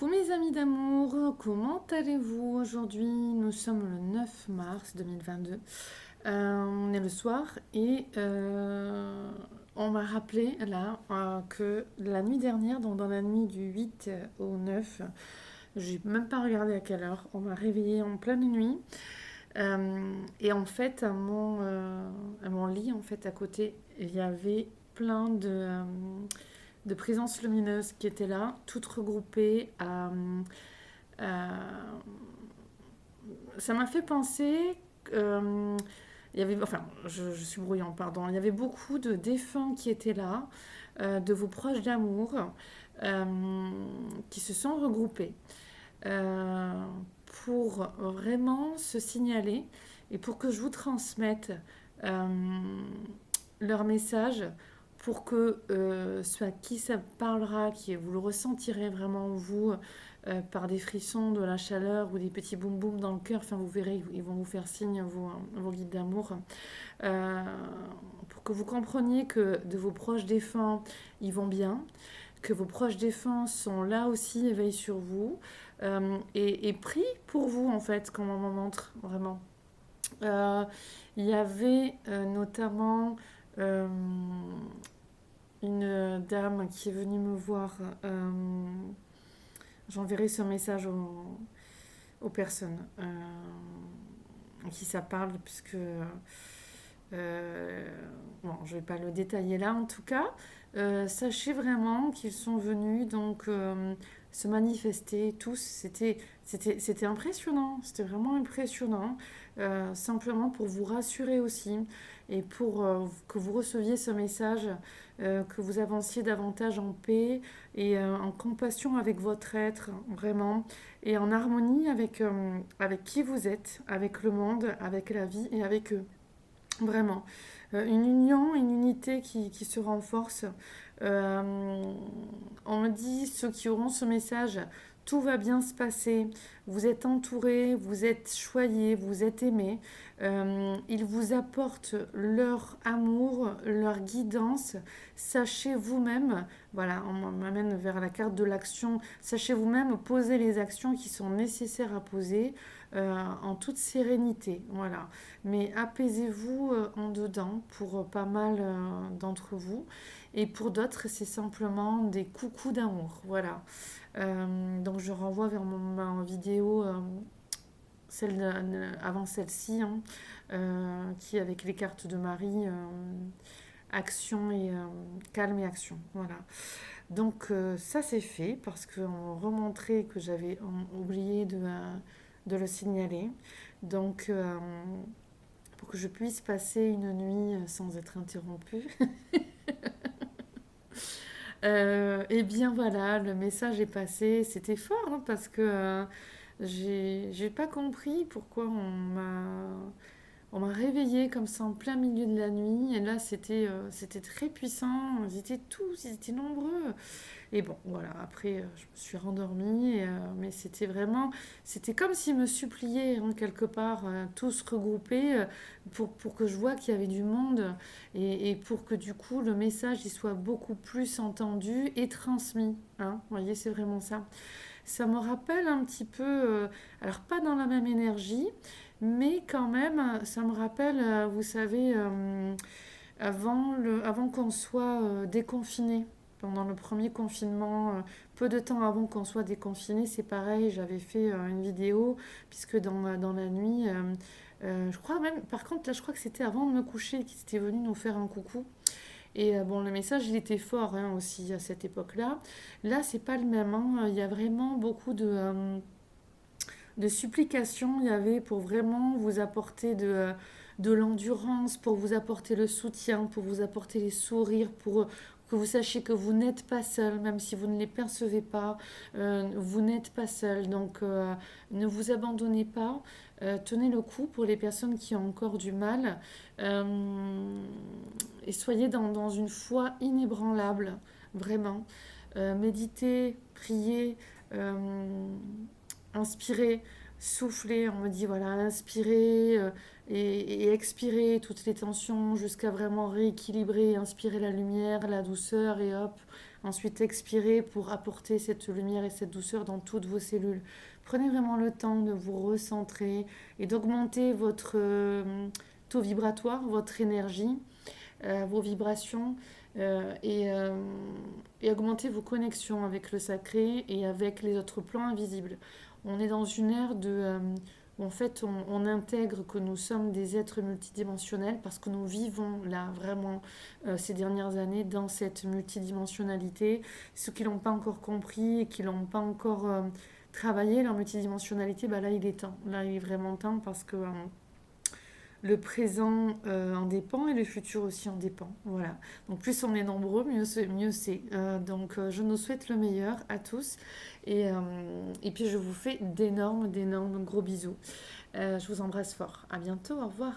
Coucou mes amis d'amour, comment allez-vous aujourd'hui? Nous sommes le 9 mars 2022. On est le soir et on m'a rappelé là que la nuit dernière, donc dans la nuit du 8 au 9, j'ai même pas regardé à quelle heure, on m'a réveillée en pleine nuit. Et en fait, à mon lit, en fait, à côté, il y avait plein de présences lumineuses qui étaient là, toutes regroupées à- ça m'a fait penser. euh, il y avait, enfin, je suis brouillant, pardon. Il y avait beaucoup de défunts qui étaient là, de vos proches d'amour, euh, qui se sont regroupés euh, pour vraiment se signaler et pour que je vous transmette euh, leur message pour que soit qui ça parlera, qui vous le ressentirez vraiment vous par des frissons, de la chaleur ou des petits boum boum dans le cœur. Enfin, vous verrez, ils vont vous faire signe, vos guides d'amour, euh, pour que vous compreniez que de vos proches défunts, ils vont bien, que vos proches défunts sont là aussi, éveillés sur vous, et prient pour vous en fait, comme on m'en montre vraiment. Euh, il y avait notamment euh, une dame qui est venue me voir. J'enverrai ce message aux personnes à qui ça parle, puisque bon, je ne vais pas le détailler là en tout cas. Sachez vraiment qu'ils sont venus donc se manifester tous. C'était impressionnant, c'était vraiment impressionnant. Simplement pour vous rassurer aussi et pour que vous receviez ce message, que vous avanciez davantage en paix et en compassion avec votre être, vraiment, et en harmonie avec qui vous êtes, avec le monde, avec la vie et avec eux. Vraiment. Une union, une unité qui se renforce. Euh, on me dit, ceux qui auront ce message, tout va bien se passer. Vous êtes entourés, vous êtes choyés, vous êtes aimés. Ils vous apportent leur amour, leur guidance. Sachez vous-même, voilà, on m'amène vers la carte de l'action. Sachez vous-même poser les actions qui sont nécessaires à poser en toute sérénité. Voilà. Mais apaisez-vous en dedans pour pas mal d'entre vous. Et pour d'autres, c'est simplement des coucous d'amour. Voilà. Donc je renvoie vers ma vidéo, avant celle-ci, hein, qui est avec les cartes de Marie, action et calme et action. Voilà. Donc ça c'est fait parce qu'on remontrait que j'avais oublié de le signaler. Donc pour que je puisse passer une nuit sans être interrompue. Et bien voilà, le message est passé. C'était fort hein, parce que j'ai pas compris pourquoi on m'a réveillée comme ça en plein milieu de la nuit. Et là, c'était très puissant. Ils étaient tous, ils étaient nombreux. Et bon, voilà, après, je me suis rendormie, mais c'était comme s'ils me suppliaient, hein, quelque part, tous regroupés, pour que je vois qu'il y avait du monde, et pour que du coup, le message, il soit beaucoup plus entendu et transmis. Hein. Vous voyez, c'est vraiment ça. Ça me rappelle un petit peu, alors pas dans la même énergie, mais quand même, ça me rappelle, vous savez, avant qu'on soit déconfiné, pendant le premier confinement, peu de temps avant qu'on soit déconfiné, c'est pareil, j'avais fait une vidéo, puisque dans la nuit, je crois même, par contre, là, je crois que c'était avant de me coucher qu'ils étaient venus nous faire un coucou. Et bon, le message, il était fort hein, aussi à cette époque-là. Là, c'est pas le même. Hein. Il y a vraiment beaucoup de supplications. Il y avait pour vraiment vous apporter de l'endurance, pour vous apporter le soutien, pour vous apporter les sourires, pour que vous sachiez que vous n'êtes pas seul, même si vous ne les percevez pas, vous n'êtes pas seul. Donc ne vous abandonnez pas, tenez le coup pour les personnes qui ont encore du mal, et soyez dans une foi inébranlable, vraiment. Méditez, priez, inspirez, souffler, on me dit voilà, inspirer et expirer toutes les tensions jusqu'à vraiment rééquilibrer, inspirer la lumière, la douceur et hop, ensuite expirer pour apporter cette lumière et cette douceur dans toutes vos cellules. Prenez vraiment le temps de vous recentrer et d'augmenter votre taux vibratoire, votre énergie, vos vibrations et augmenter vos connexions avec le sacré et avec les autres plans invisibles. On est dans une ère où en fait on intègre que nous sommes des êtres multidimensionnels parce que nous vivons là vraiment ces dernières années dans cette multidimensionnalité. Ceux qui l'ont pas encore compris et qui l'ont pas encore travaillé leur multidimensionnalité, bah là il est temps. Là il est vraiment temps parce que le présent en dépend et le futur aussi en dépend. Voilà. Donc plus on est nombreux, mieux c'est. Donc je nous souhaite le meilleur à tous et puis je vous fais d'énormes gros bisous. Je vous embrasse fort. À bientôt. Au revoir.